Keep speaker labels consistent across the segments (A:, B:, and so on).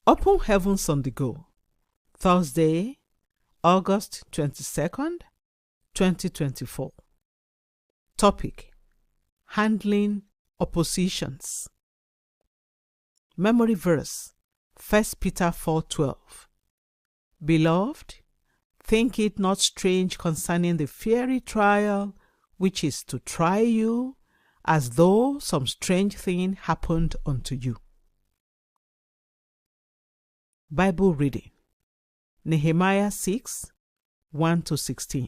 A: Open Heavens on the Go, Thursday, August 22nd, 2024. Topic: Handling Oppositions. Memory verse: 1 Peter 4:12. Beloved, think it not strange concerning the fiery trial which is to try you, as though some strange thing happened unto you. Bible reading: Nehemiah 6:1-16.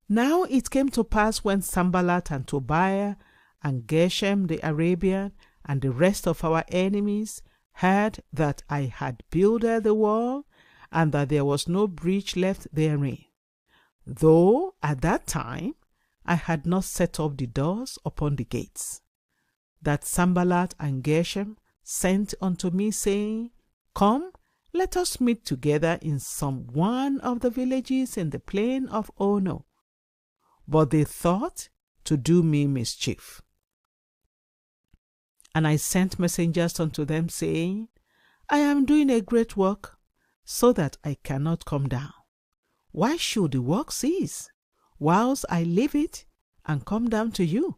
A: Now it came to pass when Sanballat and Tobiah and Geshem the Arabian and the rest of our enemies heard that I had builded the wall, and that there was no breach left therein, though at that time I had not set up the doors upon the gates, that Sanballat and Geshem sent unto me, saying, Come, let us meet together in some one of the villages in the plain of Ono. But they thought to do me mischief. And I sent messengers unto them, saying, I am doing a great work, so that I cannot come down. Why should the work cease, whilst I leave it and come down to you?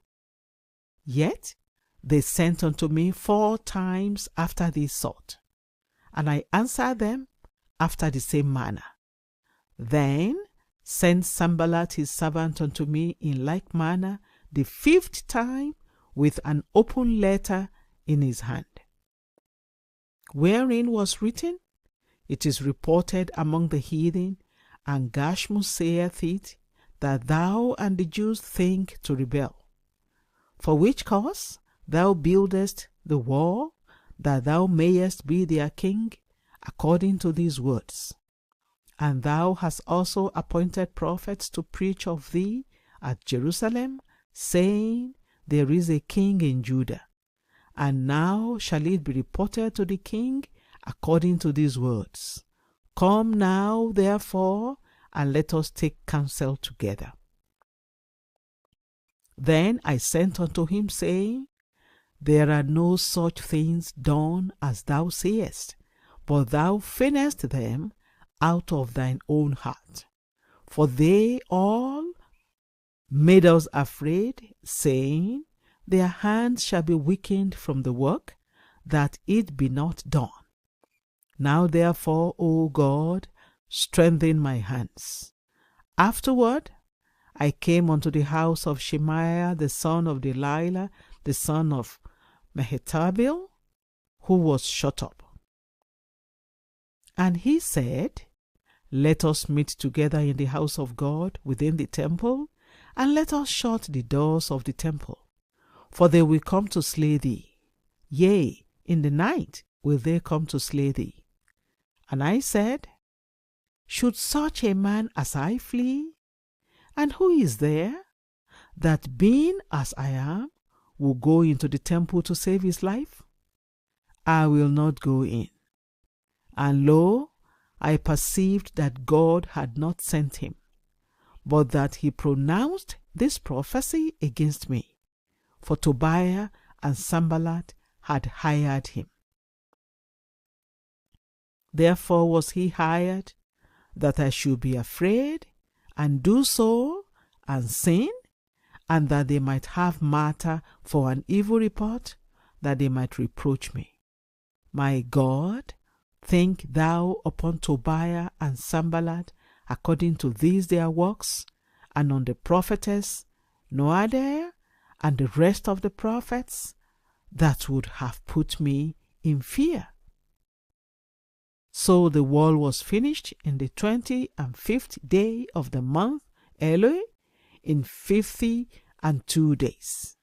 A: Yet they sent unto me 4 times after this sort, and I answered them after the same manner. Then sent Sanballat his servant unto me in like manner the 5th time, with an open letter in his hand, wherein was written, It is reported among the heathen, and Gashmu saith it, that thou and the Jews think to rebel. For which cause thou buildest the wall, that thou mayest be their king, according to these words. And thou hast also appointed prophets to preach of thee at Jerusalem, saying, There is a king in Judah. And now shall it be reported to the king according to these words. Come now, therefore, and let us take counsel together. Then I sent unto him, saying, There are no such things done as thou sayest, but thou feignest them out of thine own heart. For they all made us afraid, saying, Their hands shall be weakened from the work, that it be not done. Now therefore, O God, strengthen my hands. Afterward I came unto the house of Shemaiah the son of Delilah, the son of Mehetabel, who was shut up. And he said, Let us meet together in the house of God within the temple, and let us shut the doors of the temple. For they will come to slay thee. Yea, in the night will they come to slay thee. And I said, Should such a man as I flee? And who is there that, being as I am, will go into the temple to save his life? I will not go in. And lo, I perceived that God had not sent him, but that he pronounced this prophecy against me. For Tobiah and Sanballat had hired him. Therefore was he hired, that I should be afraid, and do so, and sin, and that they might have matter for an evil report, that they might reproach me. My God, think thou upon Tobiah and Sanballat according to these their works, and on the prophetess Noadiah, and the rest of the prophets, that would have put me in fear. So the wall was finished in the 25th day of the month Eloi, in 52 days.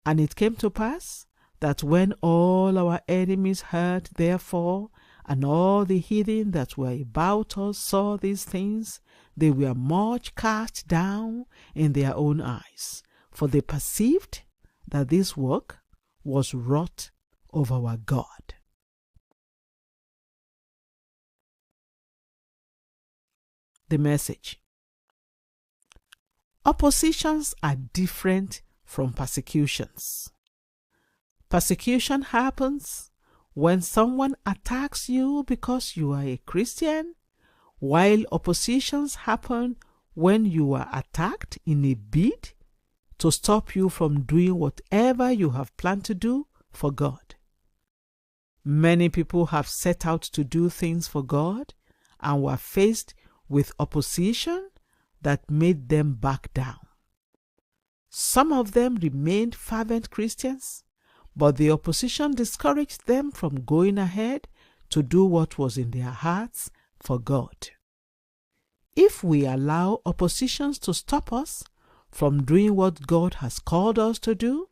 A: And it came to pass that when all our enemies heard therefore, and all the heathen that were about us saw these things, they were much cast down in their own eyes, for they perceived that this work was wrought of our God. The message: Oppositions are different from persecutions. Persecution happens When someone attacks you because you are a Christian, while oppositions happen when you are attacked in a bid to stop you from doing whatever you have planned to do for God. Many people have set out to do things for God and were faced with opposition that made them back down. Some of them remained fervent Christians, but the opposition discouraged them from going ahead to do what was in their hearts for God. If we allow oppositions to stop us from doing what God has called us to do,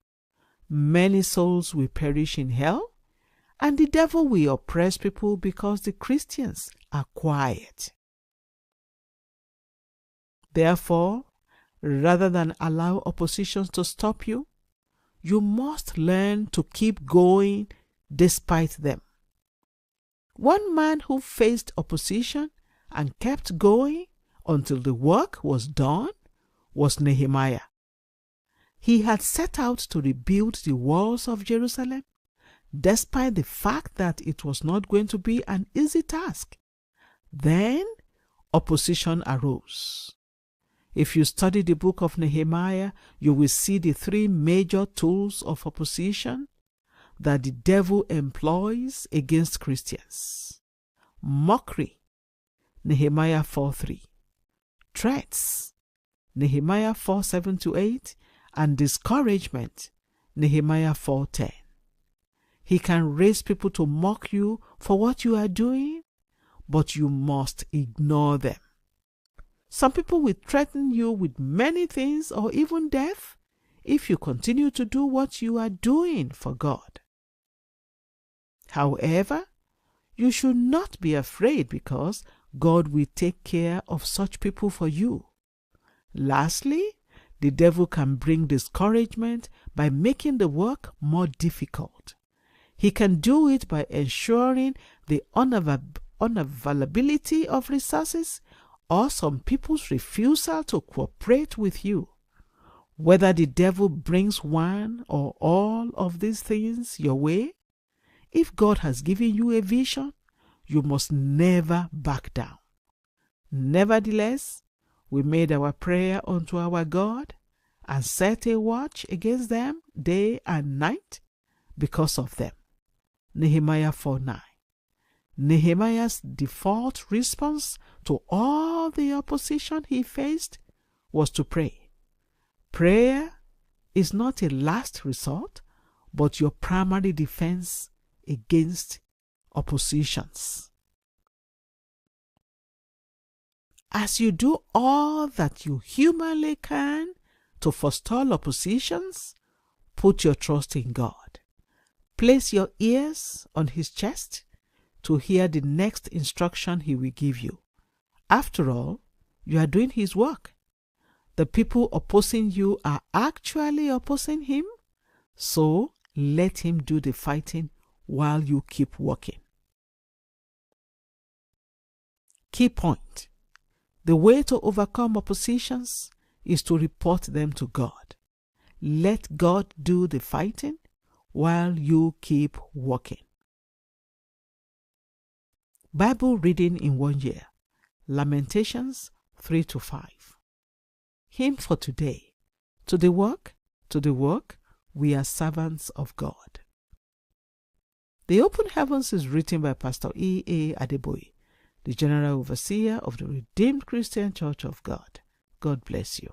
A: many souls will perish in hell, and the devil will oppress people because the Christians are quiet. Therefore, rather than allow oppositions to stop you, you must learn to keep going despite them. One man who faced opposition and kept going until the work was done was Nehemiah. He had set out to rebuild the walls of Jerusalem, despite the fact that it was not going to be an easy task. Then opposition arose. If you study the book of Nehemiah, you will see the three major tools of opposition that the devil employs against Christians. Mockery, Nehemiah 4:3. Threats, Nehemiah 4:7-8, and discouragement, Nehemiah 4:10. He can raise people to mock you for what you are doing, but you must ignore them. Some people will threaten you with many things or even death if you continue to do what you are doing for God. However, you should not be afraid because God will take care of such people for you. Lastly, the devil can bring discouragement by making the work more difficult. He can do it by ensuring the unavailability of resources or some people's refusal to cooperate with you. Whether the devil brings one or all of these things your way, if God has given you a vision, you must never back down. Nevertheless, we made our prayer unto our God and set a watch against them day and night because of them. Nehemiah 4:9. Nehemiah's default response to all the opposition he faced was to pray. Prayer is not a last resort, but your primary defense against oppositions. As you do all that you humanly can to forestall oppositions, put your trust in God. Place your ears on His chest to hear the next instruction He will give you. After all, you are doing His work. The people opposing you are actually opposing Him, so let Him do the fighting while you keep working. Key point: the way to overcome oppositions is to report them to God. Let God do the fighting while you keep working. Bible reading in 1 year. Lamentations 3-5. Hymn for today. To the work, we are servants of God. The Open Heavens is written by Pastor E.A. Adeboye, the General Overseer of the Redeemed Christian Church of God. God bless you.